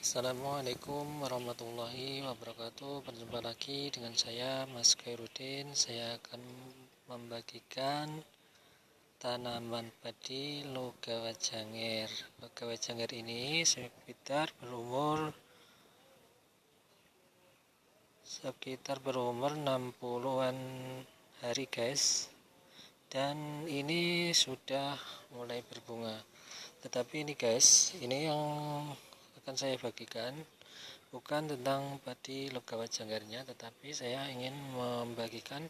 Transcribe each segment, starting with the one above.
Assalamualaikum warahmatullahi wabarakatuh. Berjumpa lagi dengan saya Mas Khairuddin. Saya akan membagikan tanaman padi logawa janger. Logawa janger ini sekitar berumur 60-an hari guys. Dan ini sudah mulai berbunga. Tetapi ini guys, ini yang akan saya bagikan bukan tentang padi logawa janggernya, tetapi saya ingin membagikan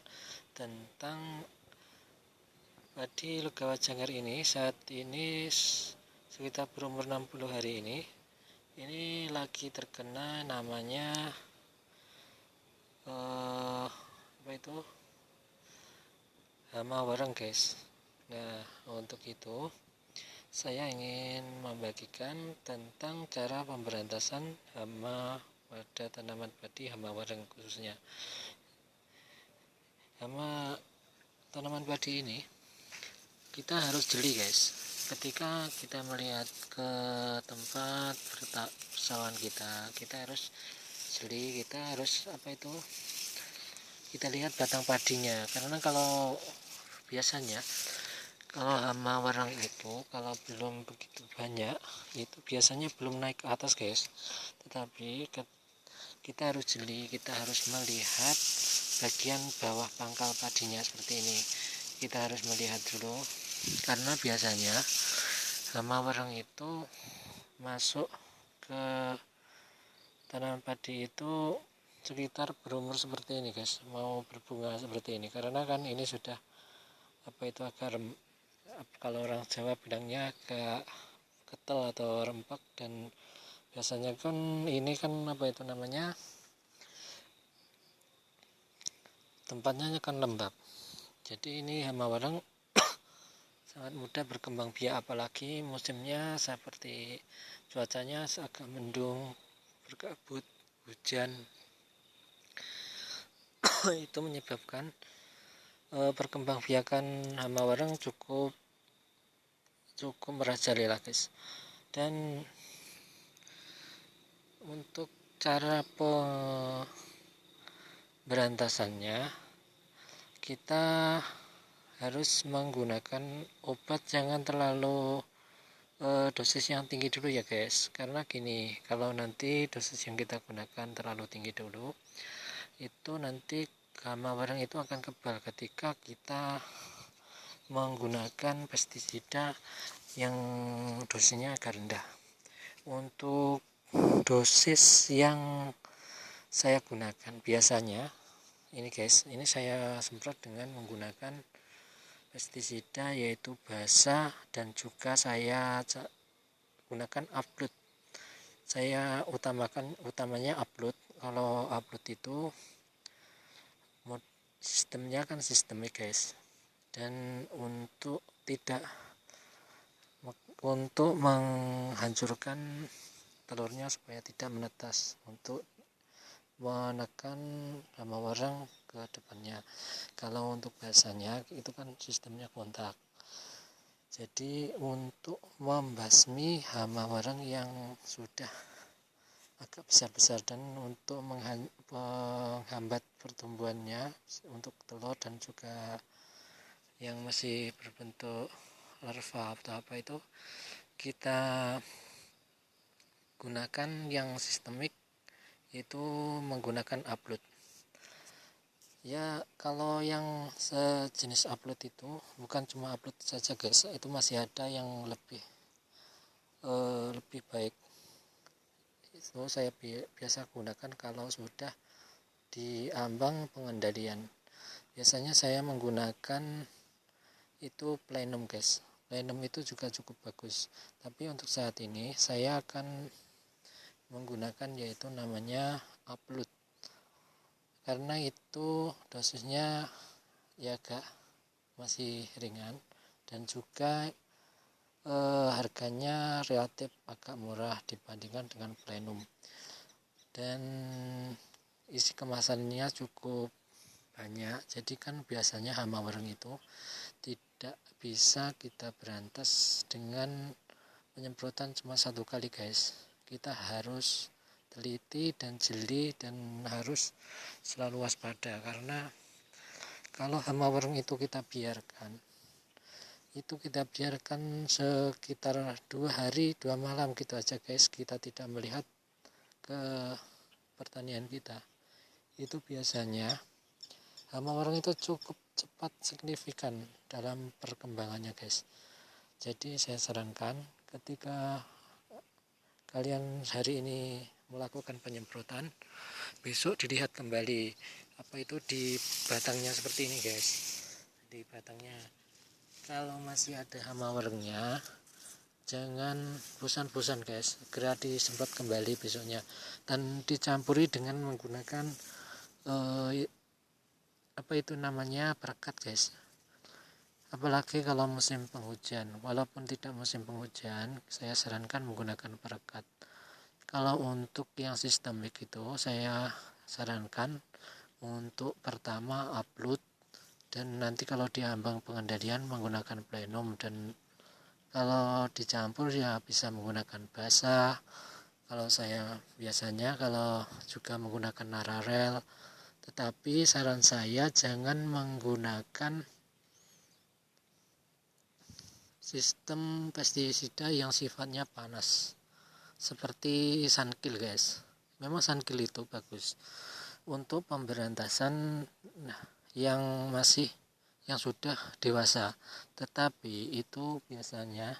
tentang padi logawa jangger ini. Saat ini sekitar berumur 60 hari ini lagi terkena namanya hama wareng guys. Nah, untuk itu saya ingin membagikan tentang cara pemberantasan hama pada tanaman padi, hama wareng khususnya. Hama tanaman padi ini kita harus jeli guys. Ketika kita melihat ke tempat persawahan kita harus jeli, kita harus kita lihat batang padinya. Karena kalau biasanya kalau hama wareng itu kalau belum begitu banyak, itu biasanya belum naik ke atas guys. Tetapi kita harus jeli, kita harus melihat bagian bawah pangkal padinya seperti ini. Kita harus melihat dulu, karena biasanya hama wareng itu masuk ke tanaman padi itu sekitar berumur seperti ini guys, mau berbunga seperti ini. Karena kan ini sudah agak kalau orang Jawa bilangnya agak ketel atau rempek, dan biasanya kan ini kan tempatnya kan lembab. Jadi ini hama wareng sangat mudah berkembang biak, apalagi musimnya seperti cuacanya agak mendung, berkabut, hujan. Itu menyebabkan perkembangbiakan hama wareng cukup merajalela guys. Dan untuk cara pemberantasannya, kita harus menggunakan obat, jangan terlalu dosis yang tinggi dulu ya guys. Karena gini, kalau nanti dosis yang kita gunakan terlalu tinggi dulu, itu nanti hama wareng itu akan kebal ketika kita menggunakan pestisida yang dosisnya agak rendah. Untuk dosis yang saya gunakan biasanya ini guys, ini saya semprot dengan menggunakan pestisida yaitu basa, dan juga saya gunakan upload. Saya utamanya upload. Kalau upload itu sistemnya kan sistemik guys, dan untuk menghancurkan telurnya supaya tidak menetas, untuk menekan hama wareng ke depannya. Kalau untuk basanya itu kan sistemnya kontak. Jadi untuk membasmi hama wareng yang sudah agak besar-besar dan untuk menghambat pertumbuhannya untuk telur, dan juga yang masih berbentuk larva atau apa itu, kita gunakan yang sistemik, itu menggunakan upload. Ya, kalau yang sejenis upload itu bukan cuma upload saja guys, itu masih ada yang lebih baik. Itu saya biasa gunakan kalau sudah di ambang pengendalian. Biasanya saya menggunakan itu plenum guys. Plenum itu juga cukup bagus. Tapi untuk saat ini saya akan menggunakan yaitu namanya upload. Karena itu dosisnya ya agak masih ringan, dan juga harganya relatif agak murah dibandingkan dengan plenum. Dan isi kemasannya cukup banyak. Jadi kan biasanya hama wareng itu tidak bisa kita berantas dengan penyemprotan cuma 1 kali guys. kita harus teliti dan jeli dan harus selalu waspada, karena kalau hama warung itu kita biarkan sekitar 2 hari 2 malam gitu aja guys, kita tidak melihat ke pertanian kita, itu biasanya hama warung itu cukup cepat signifikan dalam perkembangannya guys. Jadi saya sarankan ketika kalian hari ini melakukan penyemprotan, besok dilihat kembali apa itu di batangnya seperti ini guys. Di batangnya kalau masih ada hama warungnya, jangan bosan-bosan guys, segera disemprot kembali besoknya dan dicampuri dengan menggunakan perekat guys. Apalagi kalau musim penghujan, walaupun tidak musim penghujan, saya sarankan menggunakan perekat. Kalau untuk yang sistemik itu saya sarankan untuk pertama upload, dan nanti kalau di ambang pengendalian menggunakan plenum, dan kalau dicampur ya bisa menggunakan basah. Kalau saya biasanya kalau juga menggunakan nararel, tetapi saran saya jangan menggunakan sistem pestisida yang sifatnya panas seperti Sunkil guys. Memang Sunkil itu bagus untuk pemberantasan yang sudah dewasa, tetapi itu biasanya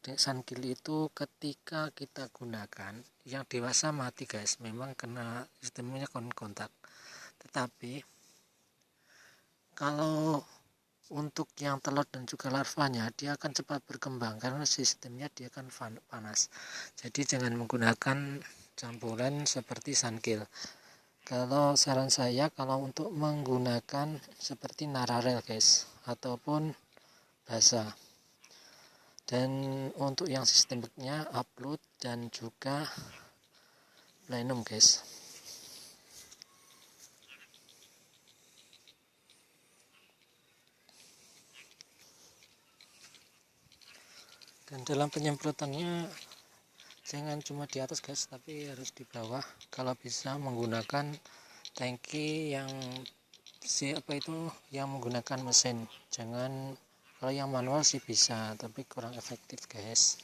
Sunkil itu ketika kita gunakan yang dewasa mati guys, memang kena sistemnya kontak. Tetapi kalau untuk yang telur dan juga larvanya, dia akan cepat berkembang karena sistemnya dia akan panas. Jadi jangan menggunakan campuran seperti Sunkil. Kalau saran saya, kalau untuk menggunakan seperti nararel guys, ataupun basah. Dan untuk yang sistemiknya upload dan juga plenum guys. Dan dalam penyemprotannya jangan cuma di atas guys, tapi harus di bawah. Kalau bisa menggunakan tangki yang yang menggunakan mesin. Jangan, kalau yang manual sih bisa, tapi kurang efektif guys.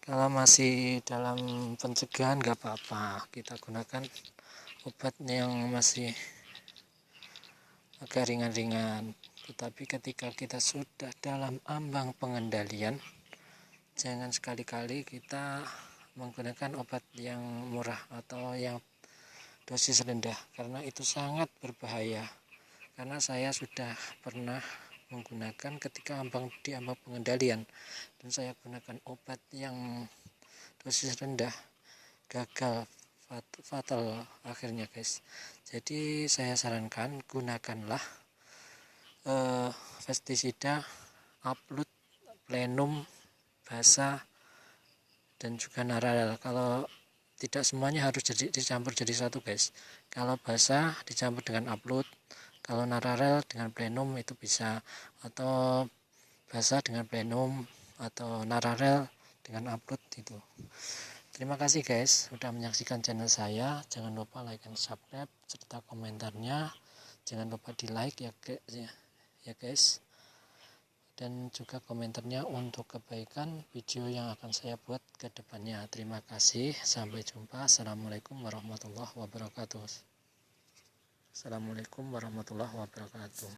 Kalau masih dalam pencegahan gak apa-apa, kita gunakan obat yang masih agak ringan-ringan. Tetapi ketika kita sudah dalam ambang pengendalian, jangan sekali-kali kita menggunakan obat yang murah atau yang dosis rendah, karena itu sangat berbahaya. Karena saya sudah pernah menggunakan ketika di ambang pengendalian, dan saya gunakan obat yang dosis rendah, gagal fatal akhirnya guys. Jadi saya sarankan gunakanlah pestisida upload, plenum, basah, dan juga nararel. Kalau tidak semuanya harus dicampur jadi satu guys. Kalau basah dicampur dengan upload, kalau nararel dengan plenum itu bisa, atau basah dengan plenum, atau nararel dengan upload itu. Terima kasih guys sudah menyaksikan channel saya. Jangan lupa like dan subscribe serta komentarnya jangan lupa di like ya guys, dan juga komentarnya untuk kebaikan video yang akan saya buat ke depannya. Terima kasih, sampai jumpa. Assalamualaikum warahmatullahi wabarakatuh. Assalamualaikum warahmatullahi wabarakatuh.